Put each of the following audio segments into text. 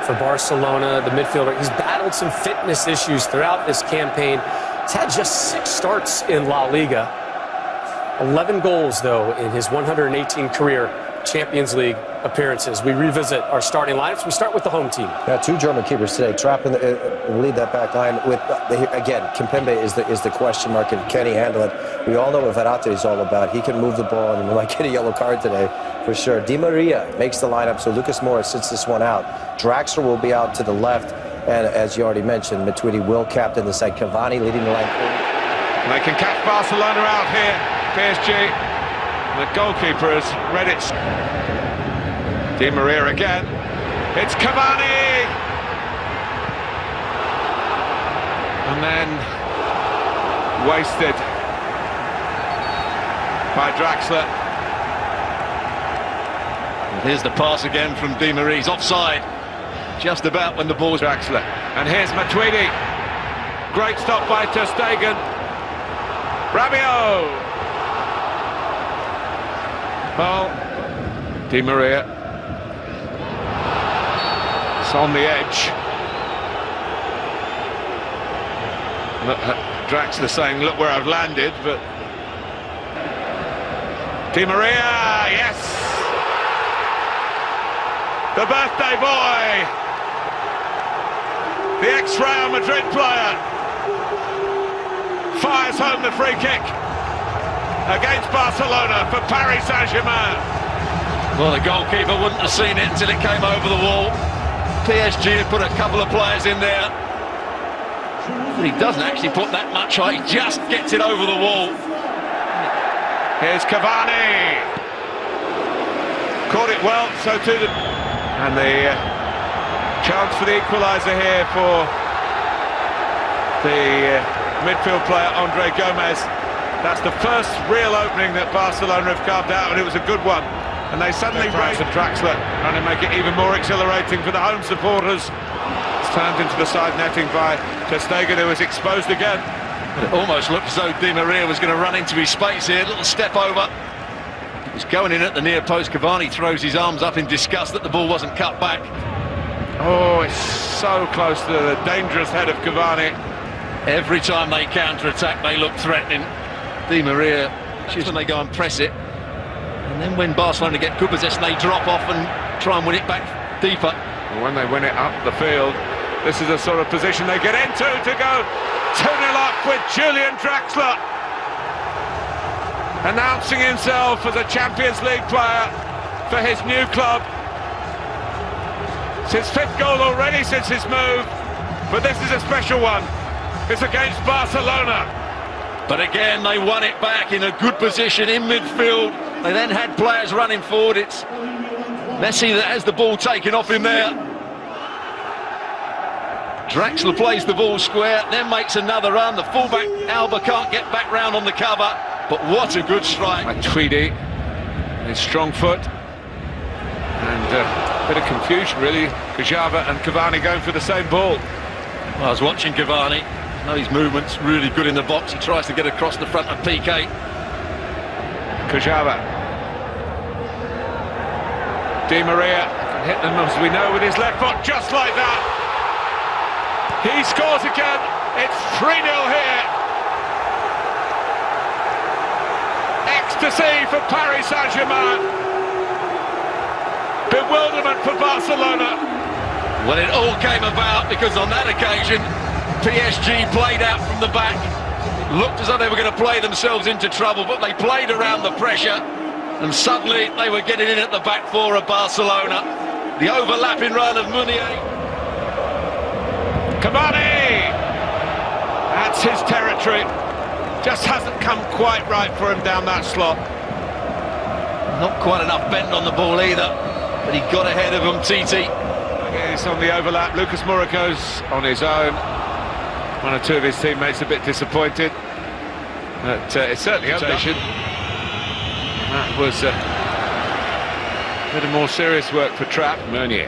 for Barcelona, the midfielder. He's battled some fitness issues throughout this campaign. He's had just 6 starts in La Liga. 11 goals, though, in his 118 career Champions League appearances. We revisit our starting lineups. We start with the home team. Yeah, 2 German keepers today. Trapp in the lead that back line with again. Kimpembe is the question mark, and can he handle it? We all know what Verratti is all about. He can move the ball, and we might get a yellow card today for sure. Di Maria makes the lineup, so Lucas Moura sits this one out. Draxler will be out to the left, and as you already mentioned, Matuidi will captain the side. Cavani leading the line. They can catch Barcelona out here. PSG. The goalkeeper has read it. Di Maria again. It's Cavani! And then wasted by Draxler. And here's the pass again from Di Maria. He's offside. Just about when the ball's Draxler. And here's Matuidi. Great stop by Ter Stegen. Rabiot! Well, Di Maria. It's on the edge. Look, Draxler saying, look where I've landed, but... Di Maria, yes! The birthday boy! The ex-Real Madrid player fires home the free kick against Barcelona for Paris Saint-Germain. Well, the goalkeeper wouldn't have seen it until it came over the wall. PSG had put a couple of players in there, but he doesn't actually put that much height. He just gets it over the wall. Here's Cavani. Caught it well, so too the... And the chance for the equaliser here for the midfield player Andre Gomez. That's the first real opening that Barcelona have carved out, and it was a good one. And they suddenly raise Draxler, trying to make it even more exhilarating for the home supporters. It's turned into the side netting by Ter Stegen, who was exposed again. It almost looked as though Di Maria was going to run into his space here. Little step over. He's going in at the near post. Cavani throws his arms up in disgust that the ball wasn't cut back. Oh, it's so close to the dangerous head of Cavani. Every time they counter-attack, they look threatening. Di Maria, just when they go and press it, and then when Barcelona get good possession, they drop off and try and win it back deeper. And when they win it up the field, this is the sort of position they get into to go 2-0 up with Julian Draxler, announcing himself as a Champions League player for his new club. It's his 5th goal already since his move, but this is a special one. It's against Barcelona. But again, they won it back in a good position in midfield. They then had players running forward. It's Messi that has the ball taken off him there. Draxler plays the ball square, then makes another run. The fullback, Alba, can't get back round on the cover. But what a good strike. Matuidi, his strong foot. And a bit of confusion, really. Kajava and Cavani going for the same ball. Well, I was watching Cavani. No, his movement's really good in the box. He tries to get across the front of Piqué. Kajava. Di Maria can hit them, as we know, with his left foot, just like that. He scores again. It's 3-0 here. Ecstasy for Paris Saint-Germain. Bewilderment for Barcelona. Well, it all came about because on that occasion, PSG played out from the back. Looked as though they were going to play themselves into trouble, but they played around the pressure, and suddenly they were getting in at the back four of Barcelona. The overlapping run of Meunier. Cavani! That's his territory. Just hasn't come quite right for him down that slot. Not quite enough bend on the ball either, but he got ahead of him, Titi. He's on the overlap. Lucas Moura goes on his own. 1 or 2 of his teammates a bit disappointed, but it's certainly a station. That was a bit of more serious work for Trapp. Meunier,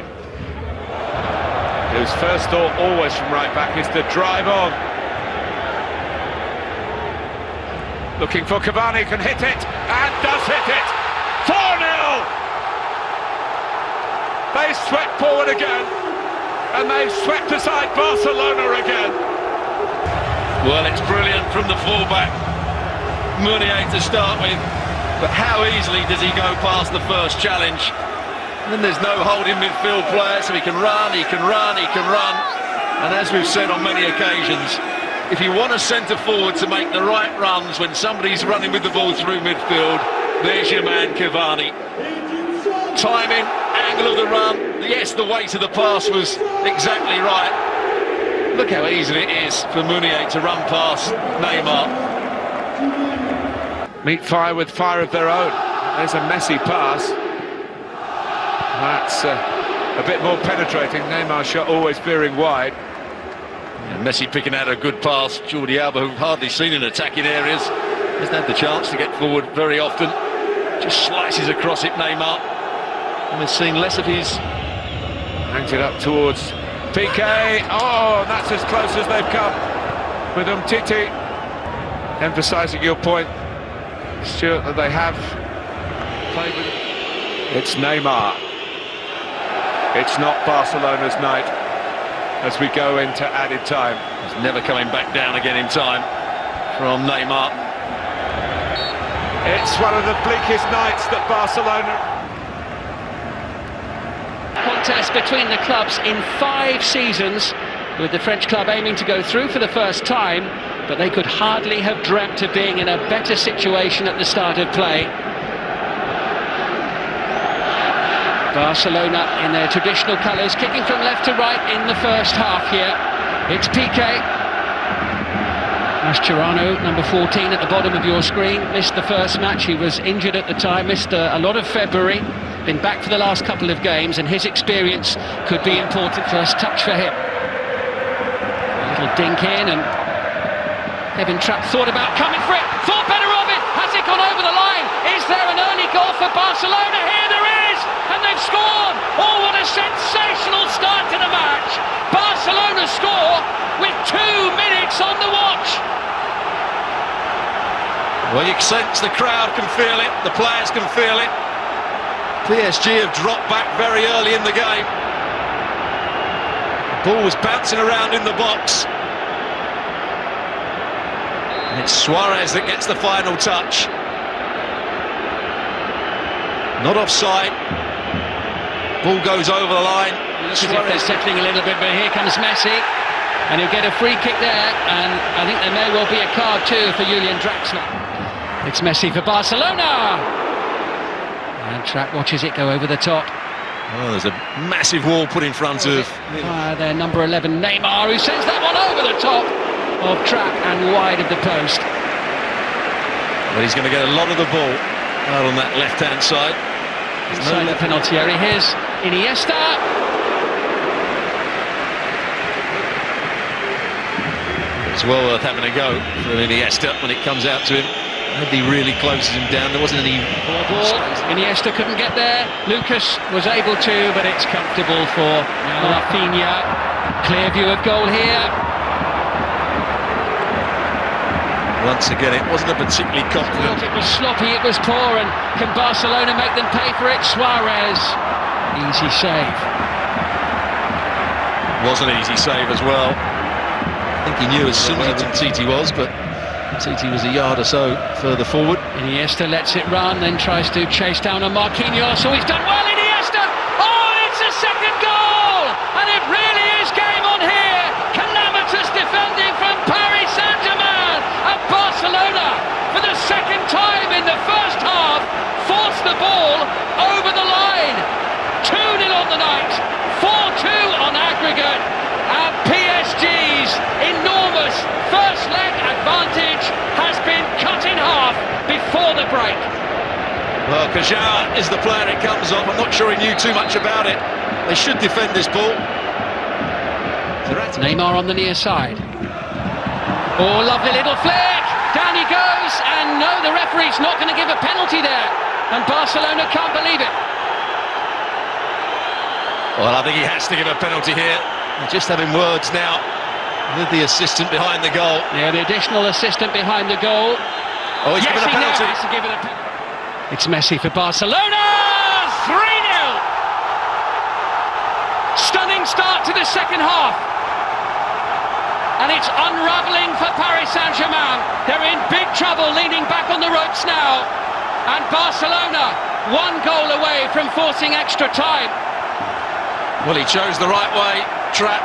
whose first thought always from right back is to drive on. Looking for Cavani, can hit it, and does hit it. 4-0! They swept forward again. and they've swept aside Barcelona again. Well, it's brilliant from the fullback, Meunier to start with, but how easily does he go past the first challenge? And then there's no holding midfield player, so he can run, he can run, he can run. And as we've said on many occasions, if you want a centre-forward to make the right runs when somebody's running with the ball through midfield, there's your man Cavani. Timing, angle of the run, yes, the weight of the pass was exactly right. Look how easy it is for Meunier to run past Neymar. Meet fire with fire of their own. There's a messy pass. That's a bit more penetrating. Neymar's shot always veering wide. And Messi picking out a good pass. Jordi Alba, who've hardly seen in attacking areas, hasn't had the chance to get forward very often. Just slices across it, Neymar. And we're seeing less of his. Hangs it up towards Piqué. Oh, that's as close as they've come with Umtiti. Emphasising your point, Stuart, that they have played with. It's Neymar. It's not Barcelona's night as we go into added time. He's never coming back down again in time from Neymar. It's one of the bleakest nights that Barcelona... Contest between the clubs in 5 seasons, with the French club aiming to go through for the first time, but they could hardly have dreamt of being in a better situation at the start of play. Barcelona in their traditional colours, kicking from left to right in the first half here. It's Piqué. Mascherano, number 14 at the bottom of your screen, missed the first match. He was injured at the time, missed a lot of February, been back for the last couple of games, and his experience could be important. First touch for him. A little dink in, and Kevin Trapp thought about coming for it, thought better of it. Has it gone over the line? Is there an early goal for Barcelona? Here there is, and they've scored. Oh, what a sensational start to the match. Barcelona score with 2 minutes on the watch. Well, you can sense the crowd can feel it, the players can feel it. PSG have dropped back very early in the game. The ball was bouncing around in the box. And it's Suarez that gets the final touch. Not offside. Ball goes over the line. Suarez settling a little bit, but here comes Messi. And he'll get a free kick there, and I think there may well be a card too for Julian Draxler. It's Messi for Barcelona. And Trapp watches it go over the top. Oh, there's a massive wall put in front of... Their number 11, Neymar, who sends that one over the top of Trapp and wide of the post. But he's going to get a lot of the ball out on that left-hand side. Inside the penalty area, here's Iniesta. It's well worth having a go for Iniesta when it comes out to him. Nobody really closes him down. There wasn't any ball. Iniesta couldn't get there. Lucas was able to, but it's comfortable for Rafinha. Clear view of goal here. Once again, it wasn't a particularly confident... It was sloppy, it was poor, and can Barcelona make them pay for it? Suarez. Easy save. Was an easy save as well. I think he knew as soon as Umtiti was, but Umtiti was a yard or so further forward. Iniesta lets it run, then tries to chase down on Marquinhos. Oh, he's done well, Iniesta! Oh, it's a second goal! And it really is game on here! Calamitous defending from Paris Saint-Germain! And Barcelona, for the second time in the first half, forced the ball over the line. 2-0 on the night, 4-2 on aggregate. And PSG's enormous first leg advantage has been cut in half before the break. Well, Kajar is the player it comes off. I'm not sure he knew too much about it. They should defend this ball. Neymar on the near side. Oh, lovely little flick. Down he goes, and no, the referee's not going to give a penalty there. And Barcelona can't believe it. Well, I think he has to give a penalty here. They're just having words now with the assistant behind the goal. Yeah, the additional assistant behind the goal. Oh, he's given a penalty. Yes, he knows. It's Messi for Barcelona! 3-0! Stunning start to the second half. And it's unravelling for Paris Saint-Germain. They're in big trouble, leaning back on the ropes now. And Barcelona, 1 goal away from forcing extra time. Well, he chose the right way, Trapp.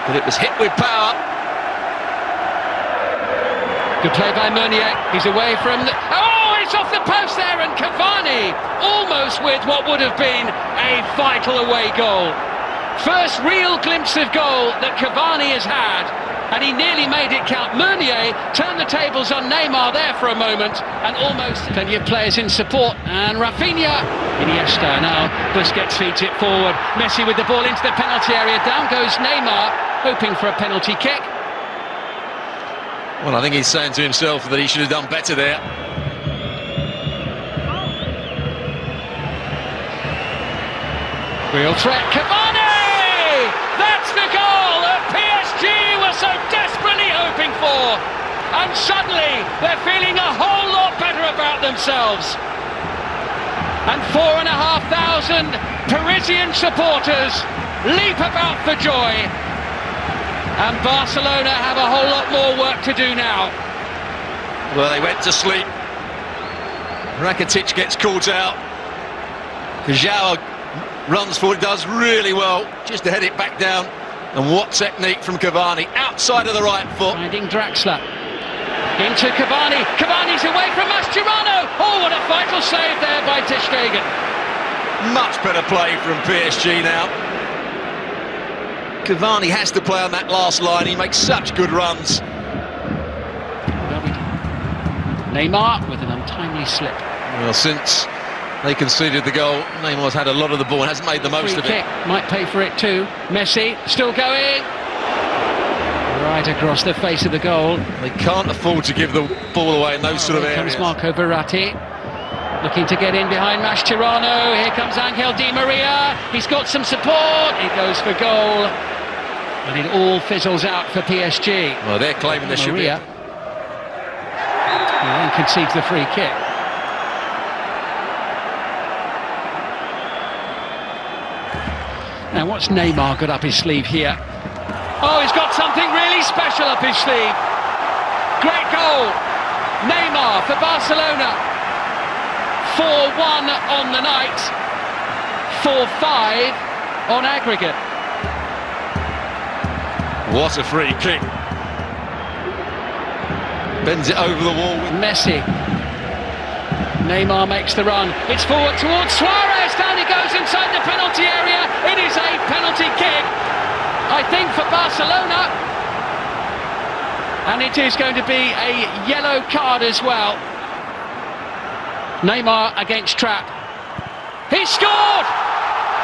But it was hit with power. Good play by Meunier. He's away from the... Oh, it's off the post there, and Cavani almost with what would have been a vital away goal. First real glimpse of goal that Cavani has had, and he nearly made it count. Meunier turned the tables on Neymar there for a moment, and almost plenty of players in support. And Rafinha, Iniesta now, Busquets feeds it forward. Messi with the ball into the penalty area. Down goes Neymar, hoping for a penalty kick. Well, I think he's saying to himself that he should have done better there. Real threat, Cavani! That's the goal that PSG were so desperately hoping for. And suddenly, they're feeling a whole lot better about themselves. And 4,500 Parisian supporters leap about for joy. And Barcelona have a whole lot more work to do now. Well, they went to sleep. Rakitic gets caught out. João runs forward, does really well, just to head it back down. And what technique from Cavani, outside of the right foot. Finding Draxler. Into Cavani. Cavani's away from Mascherano. Oh, what a vital save there by Ter Stegen. Much better play from PSG now. Cavani has to play on that last line. He makes such good runs. Neymar with an untimely slip. Well, since they conceded the goal, Neymar's had a lot of the ball and hasn't made the most of it. Might pay for it too. Messi still going. Right across the face of the goal. They can't afford to give the ball away in those sort of areas. Here comes Marco Verratti. Looking to get in behind Mascherano. Here comes Angel Di Maria. He's got some support. He goes for goal. And it all fizzles out for PSG. Well, they're claiming there should be. He then concedes the free kick. Now, what's Neymar got up his sleeve here? Oh, he's got something really special up his sleeve. Great goal. Neymar for Barcelona. 4-1 on the night. 4-5 on aggregate. What a free kick. Bends it over the wall with Messi. Neymar makes the run. It's forward towards Suarez. Down he goes inside the penalty area. It is a penalty kick, I think, for Barcelona. And it is going to be a yellow card as well. Neymar against Trapp. He scored!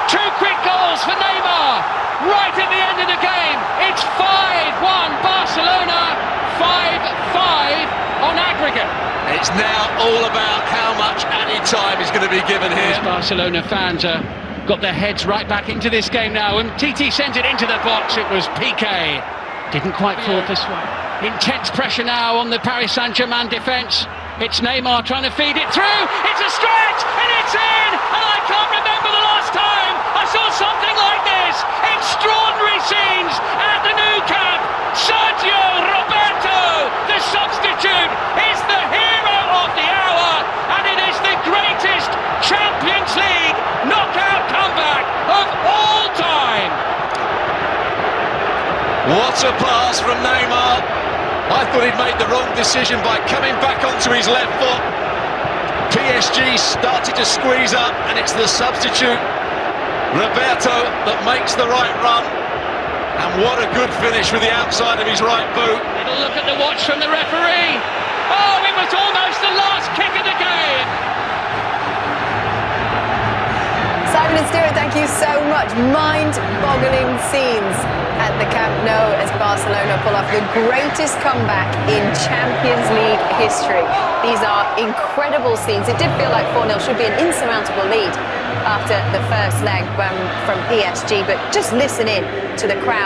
2 quick goals for Neymar. Right at the end of the game. It's 5-1 Barcelona, 5-5 on aggregate. It's now all about how much added time is going to be given here. These Barcelona fans got their heads right back into this game now, and TT sent it into the box. It was Piqué. Didn't quite fall this way. Intense pressure now on the Paris Saint-Germain defence. It's Neymar trying to feed it through. It's a stretch, and it's in! And I can't remember the last time I saw something like this. Extraordinary scenes at the Nou Camp. Sergio Roberto, the substitute, is the hero of the hour, and it is the greatest Champions League knockout comeback of all time. What a pass from Neymar. I thought he'd made the wrong decision by coming back onto his left foot. PSG started to squeeze up, and it's the substitute, Roberto, that makes the right run. And what a good finish with the outside of his right boot. Little look at the watch from the referee. Oh, it was almost the last kick of the game. Simon and Stuart, thank you so much. Mind-boggling scenes at the Camp Nou as Barcelona pull off the greatest comeback in Champions League history. These are incredible scenes. It did feel like 4-0 should be an insurmountable lead after the first leg from PSG, but just listen in to the crowd.